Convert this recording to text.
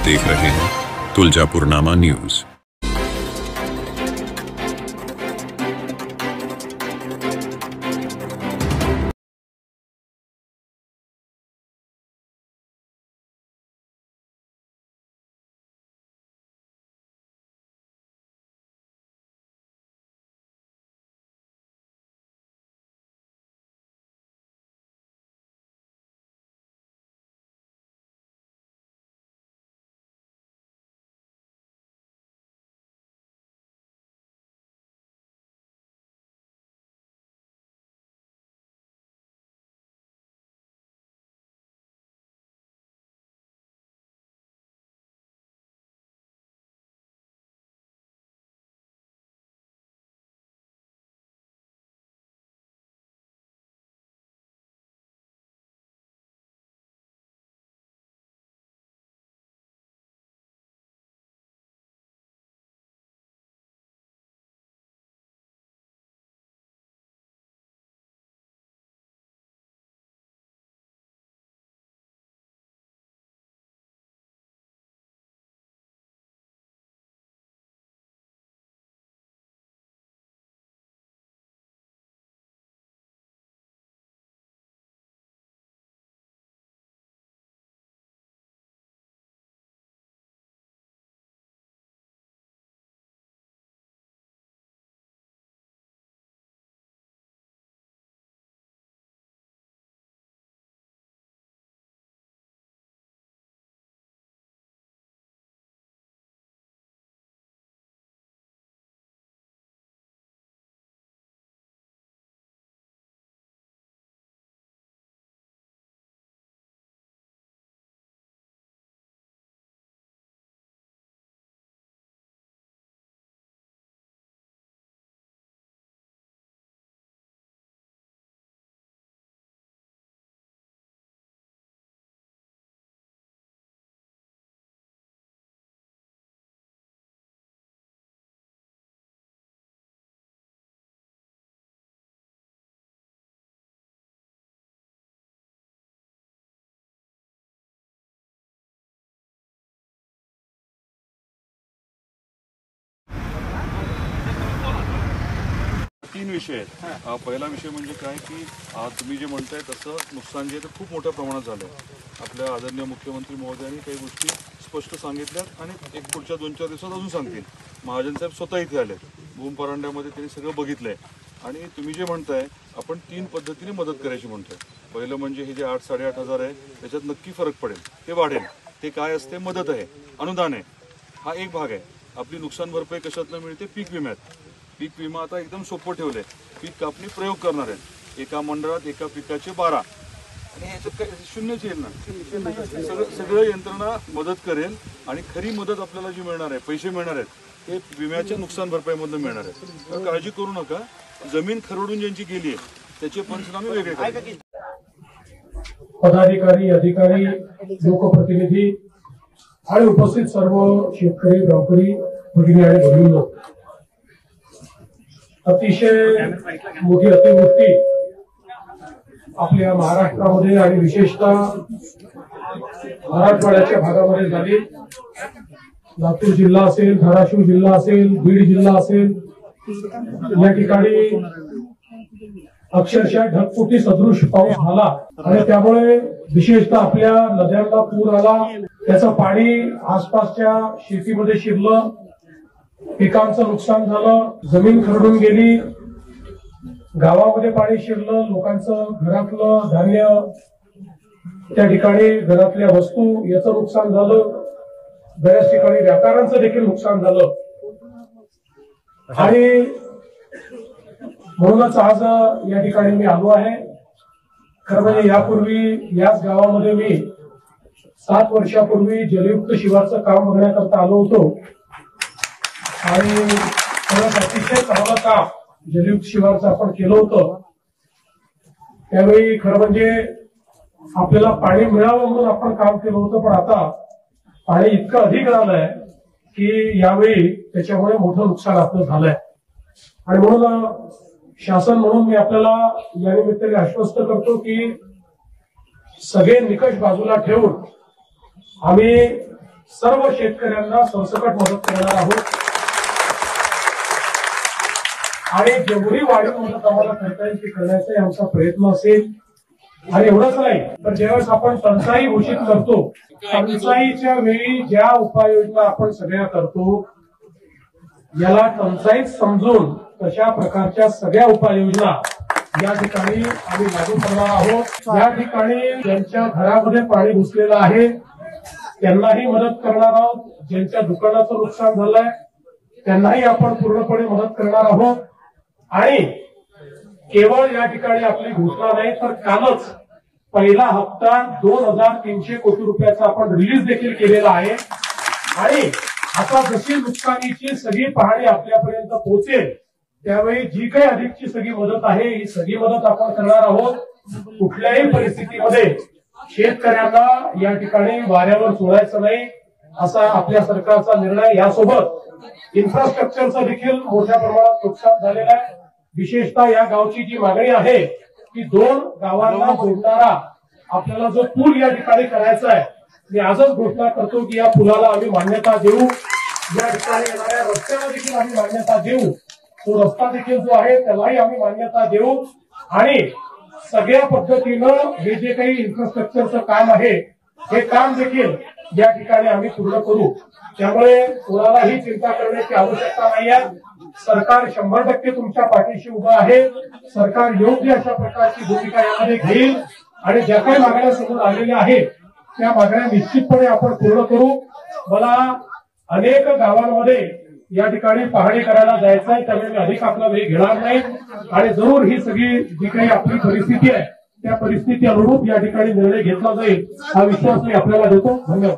देख रहे हैं तुलजापुरनामा न्यूज। तीन विषय आहेत। पहिला विषय म्हणजे काय की तुम्ही जे म्हणताय तसं नुकसान जे खूप मोठ्या प्रमाणात झालं। आपल्या आदरणीय मुख्यमंत्री महोदयांनी काही गोष्टी स्पष्ट सांगितल्यात आणि एक पुढच्या 2-4 दिवसात अजून सांगतील। महाजन साहेब स्वतः इथे आले, भूम परांड्यामध्ये त्यांनी सगळं बघितलंय आणि तुम्ही जे म्हणताय आपण 3 पद्धतीने मदत करायची म्हणताय। पहिलं म्हणजे हे जे 8-8.5 हजार आहे त्याच्यात नक्की फरक पडेल, ते वाढेल। ते काय असते? मदत आहे, अनुदान आहे, हा एक भाग आहे। आपली नुकसान भरपाई कशातनं मिळते? पीक विम्यात। पीक विमा आता एकदम सोपं ठेवलंय। पीक कापणी प्रयोग करणार आहेत, एका मंडळात एका पिकाचे 12 आणि ह्याच्यात काय शून्यच येईल ना। सगळं यंत्रणा मदत करेल आणि खरी मदत आपल्याला जी मिळणार आहे, पैसे मिळणार आहेत ते विम्याच्या नुकसान भरपाईमधून मिळणार आहेत। काळजी करू नका, जमीन खरडून ज्यांची गेली आहे त्याचे पंचनामे वेगळे करा। पदाधिकारी, अधिकारी, लोकप्रतिनिधी आणि उपस्थित सर्व शेतकरी, गावकरी, भगिनी आणि बहिणींनो, अतिशय मोठी अतिवृष्टी आपल्या महाराष्ट्रामध्ये आणि विशेषतः मराठवाड्याच्या भागामध्ये झाली। लातूर जिल्हा असेल, धाराशिव जिल्हा असेल, बीड जिल्हा असेल, या ठिकाणी अक्षरशः ढगफुटी सदृश पाऊस झाला आणि त्यामुळे विशेषतः आपल्या नद्यांना पूर आला। त्याचं पाणी आसपासच्या शेतीमध्ये शिरलं, पिकांचं नुकसान झालं, जमीन खरडून गेली, गावामध्ये पाणी शिरलं, लोकांचं घरातलं धान्य, त्या ठिकाणी घरातल्या वस्तू याचं नुकसान झालं, बऱ्याच ठिकाणी व्यापाऱ्यांचं देखील नुकसान झालं। आणि म्हणूनच आज या ठिकाणी मी आलो आहे। खरं म्हणजे यापूर्वी याच गावामध्ये मी 7 वर्षापूर्वी जलयुक्त शिवारचं काम बघण्याकरता आलो होतो आणि अतिशय चांगलं काम जलयुक्त शिवारचं आपण केलं होतं। त्यावेळी खरं म्हणजे आपल्याला पाणी मिळावं म्हणून आपण काम केलं होतं, पण आता पाणी इतकं अधिक झालंय की यावेळी त्याच्यामुळे मोठं नुकसान आपलं झालंय। आणि म्हणून शासन म्हणून मी आपल्याला या निमित्ताने आश्वस्त करतो की सगळे निकष बाजूला ठेवून आम्ही सर्व शेतकऱ्यांना सरसकट मदत करणार आहोत आणि जेवढी वाढीव मदत आम्हाला करता येईल ती करण्याचा आमचा प्रयत्न असेल. आणि एवढंच नाही तर ज्यावेळेस आपण टंचाई घोषित करतो, टंचाईच्या वेळी ज्या उपाययोजना आपण सगळ्या करतो याला टंचाईत समजून तशा प्रकारच्या सगळ्या उपाययोजना या ठिकाणी आम्ही लागू करणार आहोत. या ठिकाणी ज्यांच्या घरामध्ये पाणी घुसलेलं आहे त्यांनाही मदत करणार आहोत. ज्यांच्या दुकानाचं नुकसान झालंय त्यांनाही आपण पूर्णपणे मदत करणार आहोत. आणि केवळ या ठिकाणी आपली घोषणा नाही तर कालच पहिला हप्ता 2,300 कोटी रुपयाचा आपण रिलीज देखील केलेला आहे. आणि आता जशी नुकसानीची सगळी पाहणी आपल्यापर्यंत पोहोचेल त्यावेळी जी काही अधिकची सगळी मदत आहे ही सगळी मदत आपण करणार आहोत. कुठल्याही परिस्थितीमध्ये शेतकऱ्यांना या ठिकाणी वाऱ्यावर सोडायचं नाही असा आपल्या सरकारचा निर्णय. यासोबत इन्फ्रास्ट्रक्चरचं देखील मोठ्या प्रमाणात नुकसान झालेलं आहे. विशेषतः या गावची जी मागणी आहे की 2 गावांना जोडणारा आपल्याला जो पूल या ठिकाणी करायचा आहे, मी आजच घोषणा करतो की या पुलाला आम्ही मान्यता देऊ. या ठिकाणी येणाऱ्या रस्त्याला देखील आम्ही मान्यता देऊ. तो रस्ता देखील जो आहे त्यालाही आम्ही मान्यता देऊ. आणि सगळ्या पद्धतीनं हे जे काही इन्फ्रास्ट्रक्चरचं काम आहे हे काम देखील या ठिकाणी आम्ही पूर्ण करू. त्यामुळे कोणालाही चिंता करण्याची आवश्यकता नाही आहे. सरकार 100% तुमच्या पाठीशी उभं आहे. सरकार योग्य अशा प्रकारची भूमिका यामध्ये घेईल आणि ज्या काही मागण्या समोर आलेल्या आहेत त्या मागण्या निश्चितपणे आपण पूर्ण करू. मला अनेक गावांमध्ये या ठिकाणी पाहणी करायला जायचं आहे त्यामुळे मी अधिक आपला वेळ घेणार नाही. आणि जरूर ही सगळी जी काही आपली परिस्थिती आहे त्या परिस्थिती अनुरूप या ठिकाणी निर्णय घेतला जाईल हा विश्वास मी आपल्याला देतो. धन्यवाद.